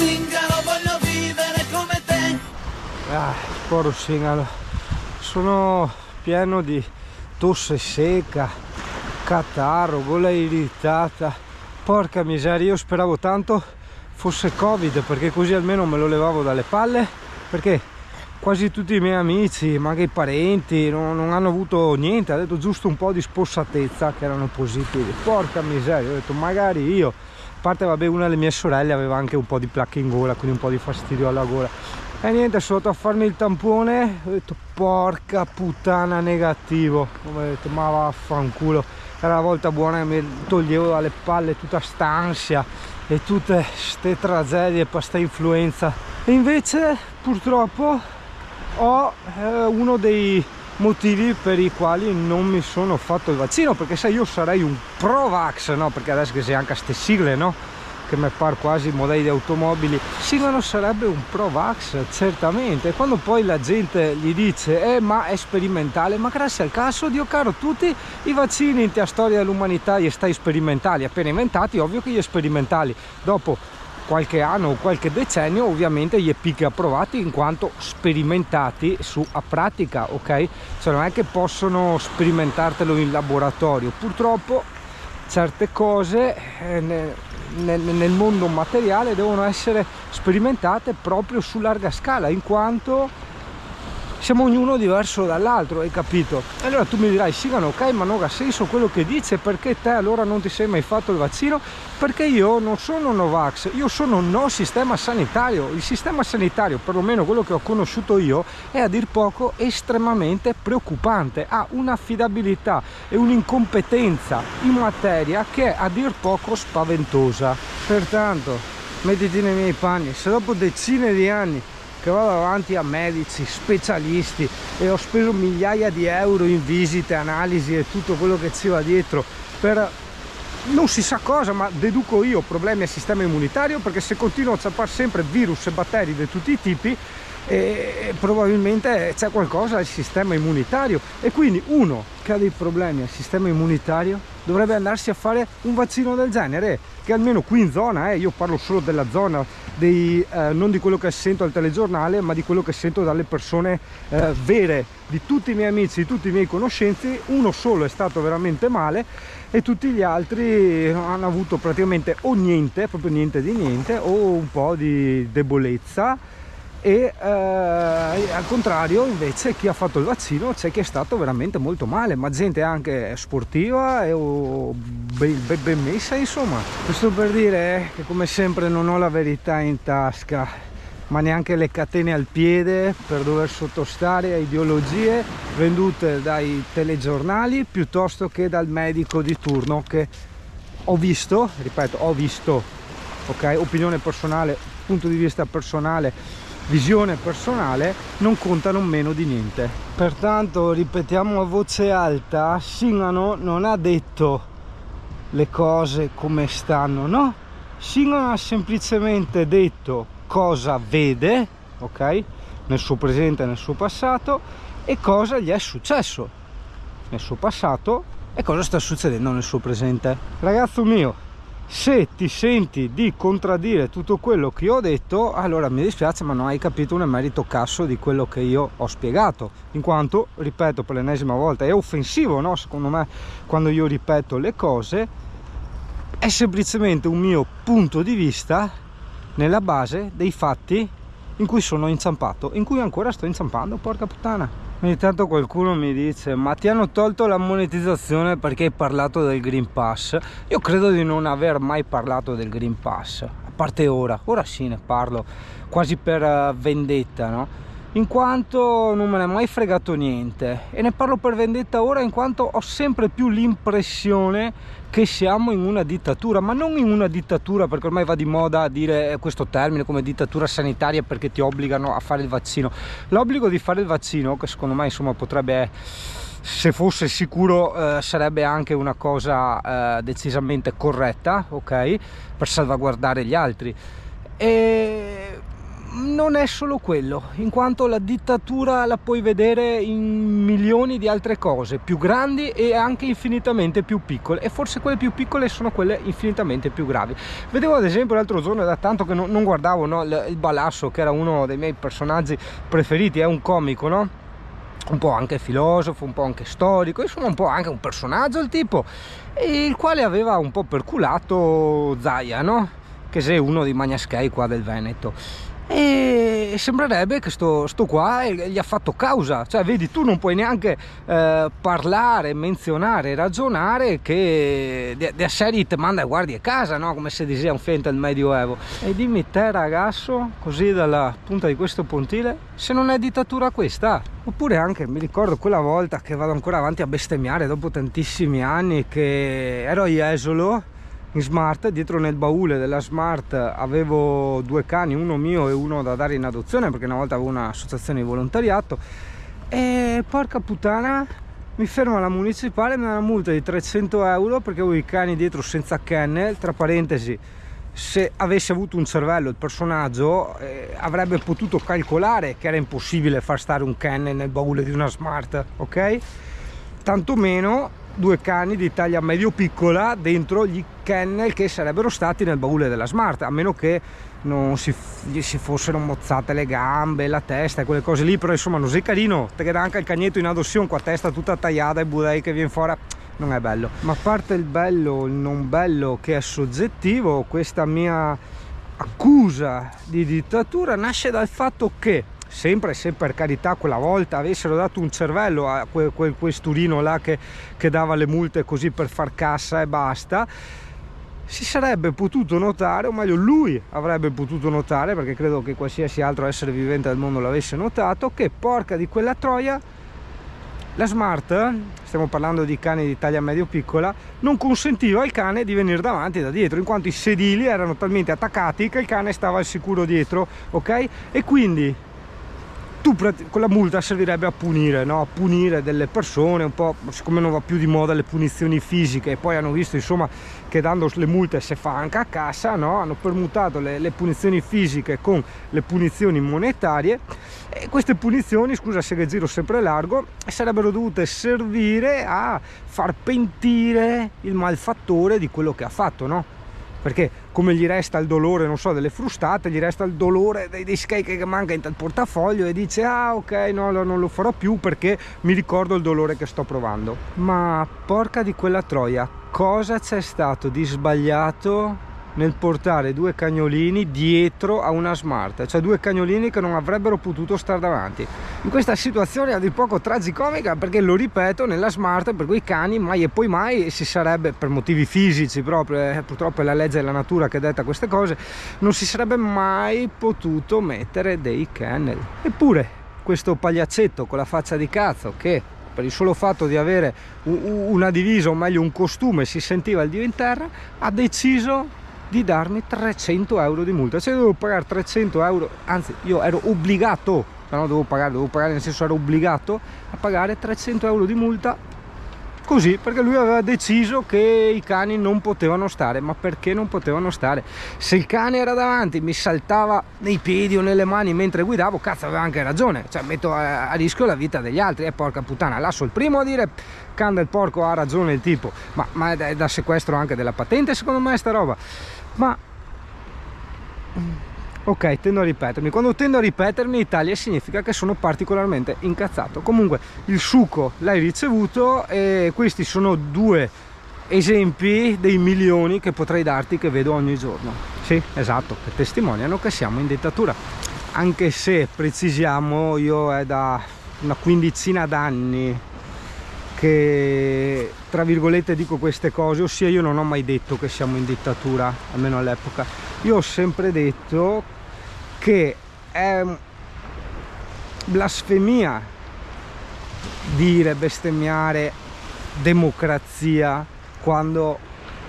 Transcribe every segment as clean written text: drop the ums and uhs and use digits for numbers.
Zingaro, voglio vivere come te. Povero Zingaro, sono pieno di tosse secca, catarro, gola irritata. Porca miseria, io speravo tanto fosse Covid, perché così almeno me lo levavo dalle palle, perché quasi tutti i miei amici, ma anche i parenti, non hanno avuto niente, ha detto giusto un po' di spossatezza che erano positivi. Porca miseria, ho detto magari io, a parte vabbè, una delle mie sorelle aveva anche un po' di placche in gola, quindi un po' di fastidio alla gola. E niente, sono andato a farmi il tampone, ho detto porca puttana, negativo. Ho detto ma vaffanculo, era la volta buona che mi toglievo dalle palle tutta sta ansia e tutte ste tragedie per sta influenza. E invece purtroppo ho uno dei motivi per i quali non mi sono fatto il vaccino, perché sai, io sarei un pro-vax, no? Perché adesso che sei anche a ste sigle, no? Che mi par quasi modelli di automobili. Singano sarebbe un pro-vax, certamente. E quando poi la gente gli dice ma è sperimentale, ma grazie al cazzo, Dio caro, tutti i vaccini in te storia dell'umanità gli stai sperimentali, appena inventati, ovvio che gli sperimentali dopo qualche anno o qualche decennio ovviamente gli picchi approvati in quanto sperimentati su a pratica, ok? Cioè non è che possono sperimentartelo in laboratorio, purtroppo certe cose nel mondo materiale devono essere sperimentate proprio su larga scala, in quanto siamo ognuno diverso dall'altro, hai capito? E allora tu mi dirai sì, ok, ma non ha senso quello che dice, perché te allora non ti sei mai fatto il vaccino? Perché io non sono Novax, io sono no sistema sanitario. Il sistema sanitario, perlomeno quello che ho conosciuto io, è a dir poco estremamente preoccupante, ha un'affidabilità e un'incompetenza in materia che è a dir poco spaventosa. Pertanto mettiti nei miei panni, se dopo decine di anni che vado avanti a medici, specialisti e ho speso migliaia di euro in visite, analisi e tutto quello che ci va dietro per non si sa cosa, ma deduco io problemi al sistema immunitario, perché se continuo a zappare sempre virus e batteri di tutti i tipi probabilmente c'è qualcosa al sistema immunitario, e quindi uno che ha dei problemi al sistema immunitario dovrebbe andarsi a fare un vaccino del genere, che almeno qui in zona, io parlo solo della zona, non di quello che sento al telegiornale, ma di quello che sento dalle persone vere, di tutti i miei amici, di tutti i miei conoscenti. Uno solo è stato veramente male e tutti gli altri hanno avuto praticamente o niente, proprio niente di niente, o un po' di debolezza. E al contrario invece chi ha fatto il vaccino c'è chi è stato veramente molto male, ma gente anche sportiva e ben messa, insomma. Questo per dire che come sempre non ho la verità in tasca, ma neanche le catene al piede per dover sottostare a ideologie vendute dai telegiornali piuttosto che dal medico di turno, che ho visto, ripeto, ho visto, ok, opinione personale, punto di vista personale, visione personale, non contano meno di niente. Pertanto ripetiamo a voce alta, Singano non ha detto le cose come stanno, no? Singano ha semplicemente detto cosa vede, ok, nel suo presente e nel suo passato, e cosa gli è successo nel suo passato e cosa sta succedendo nel suo presente. Ragazzo mio, se ti senti di contraddire tutto quello che io ho detto, allora mi dispiace, ma non hai capito un emerito cazzo di quello che io ho spiegato, in quanto, ripeto per l'ennesima volta, è offensivo, no? Secondo me, quando io ripeto le cose, è semplicemente un mio punto di vista nella base dei fatti in cui sono inciampato, in cui ancora sto inciampando, porca puttana. Ogni tanto qualcuno mi dice ma ti hanno tolto la monetizzazione perché hai parlato del Green Pass. Io credo di non aver mai parlato del Green Pass, a parte ora sì ne parlo quasi per vendetta, no? In quanto non me ne è mai fregato niente, e ne parlo per vendetta ora in quanto ho sempre più l'impressione che siamo in una dittatura, ma non in una dittatura perché ormai va di moda dire questo termine come dittatura sanitaria perché ti obbligano a fare il vaccino. L'obbligo di fare il vaccino, che secondo me insomma potrebbe, se fosse sicuro, sarebbe anche una cosa decisamente corretta, ok, per salvaguardare gli altri. non è solo quello, in quanto la dittatura la puoi vedere in milioni di altre cose più grandi e anche infinitamente più piccole, e forse quelle più piccole sono quelle infinitamente più gravi. Vedevo ad esempio l'altro giorno, da tanto che non guardavo, no, il Balasso, che era uno dei miei personaggi preferiti, è un comico, no? Un po' anche filosofo, un po' anche storico, insomma un po' anche un personaggio il tipo, e il quale aveva un po' perculato Zaia, no? Che sei uno dei magnaschei qua del Veneto, e sembrerebbe che sto qua gli ha fatto causa. Cioè vedi, tu non puoi neanche parlare, menzionare, ragionare, che da serie te manda guardie a casa, no? Come se diceva un film del Medioevo. E dimmi te, ragazzo, così dalla punta di questo pontile, se non è dittatura questa. Oppure anche, mi ricordo quella volta, che vado ancora avanti a bestemmiare dopo tantissimi anni, che ero a Jesolo in Smart. Dietro nel baule della Smart avevo 2 cani, uno mio e uno da dare in adozione, perché una volta avevo un'associazione di volontariato, e porca puttana, mi ferma la municipale, mi dà una multa di 300 euro perché avevo i cani dietro senza kennel. Tra parentesi, se avesse avuto un cervello il personaggio avrebbe potuto calcolare che era impossibile far stare un kennel nel baule di una Smart, ok? Tantomeno 2 cani di taglia medio-piccola dentro gli kennel che sarebbero stati nel baule della Smart, a meno che non si fossero mozzate le gambe, la testa e quelle cose lì. Però insomma non sei carino, te che dà anche il cagnetto in adozione con la testa tutta tagliata e budei che viene fuori, non è bello. Ma a parte il bello, il non bello, che è soggettivo, questa mia accusa di dittatura nasce dal fatto che, sempre se per carità quella volta avessero dato un cervello a quel questurino là che dava le multe così per far cassa e basta, si sarebbe potuto notare, o meglio lui avrebbe potuto notare, perché credo che qualsiasi altro essere vivente del mondo l'avesse notato, che porca di quella troia la Smart, stiamo parlando di cani di taglia medio-piccola, non consentiva al cane di venire davanti da dietro, in quanto i sedili erano talmente attaccati che il cane stava al sicuro dietro, ok? E quindi tu con la multa servirebbe a punire, no? A punire delle persone, un po', siccome non va più di moda le punizioni fisiche, e poi hanno visto insomma che dando le multe si fa anche a cassa, no? Hanno permutato le punizioni fisiche con le punizioni monetarie, e queste punizioni, scusa se che giro sempre largo, sarebbero dovute servire a far pentire il malfattore di quello che ha fatto, no? Perché come gli resta il dolore, non so, delle frustate, gli resta il dolore dei skate che manca in tal portafoglio, e dice ah ok, no, non lo farò più perché mi ricordo il dolore che sto provando. Ma porca di quella troia, cosa c'è stato di sbagliato nel portare 2 cagnolini dietro a una Smart? Cioè 2 cagnolini che non avrebbero potuto stare davanti. In questa situazione a dir poco tragicomica, perché lo ripeto, nella Smart per quei cani mai e poi mai si sarebbe, per motivi fisici proprio, purtroppo è la legge della natura che detta queste cose, non si sarebbe mai potuto mettere dei kennel. Eppure questo pagliaccetto con la faccia di cazzo, che per il solo fatto di avere una divisa, o meglio un costume, si sentiva il dio in terra, ha deciso di darmi 300 euro di multa. Cioè dovevo pagare 300 euro, anzi io ero obbligato, no, dovevo pagare nel senso ero obbligato a pagare 300 euro di multa, così, perché lui aveva deciso che i cani non potevano stare. Ma perché non potevano stare? Se il cane era davanti, mi saltava nei piedi o nelle mani mentre guidavo, cazzo, aveva anche ragione, cioè metto a rischio la vita degli altri, porca puttana. Lascio il primo a dire can del porco, ha ragione il tipo, ma è da sequestro anche della patente secondo me sta roba. Ma ok, tendo a ripetermi. Quando tendo a ripetermi in Italia significa che sono particolarmente incazzato. Comunque il succo l'hai ricevuto, e questi sono 2 esempi dei milioni che potrei darti, che vedo ogni giorno. Sì, esatto, che testimoniano che siamo in dittatura. Anche se, precisiamo, io è da una quindicina d'anni che, tra virgolette, dico queste cose, ossia io non ho mai detto che siamo in dittatura, almeno all'epoca. Io ho sempre detto che è blasfemia dire, bestemmiare democrazia quando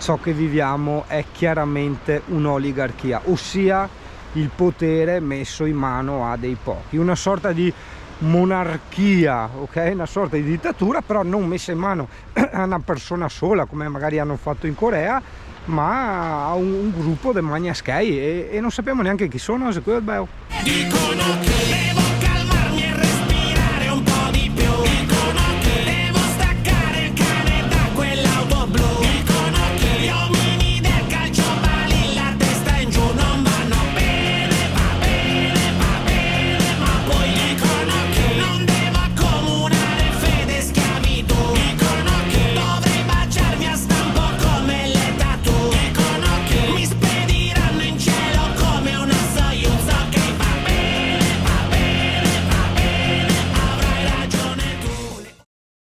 ciò che viviamo è chiaramente un'oligarchia, ossia il potere messo in mano a dei pochi, una sorta di monarchia, ok? Una sorta di dittatura, però non messa in mano a una persona sola come magari hanno fatto in Corea, ma a un gruppo di Magnaskai e non sappiamo neanche chi sono, se quello è bello. Dicono che le bocche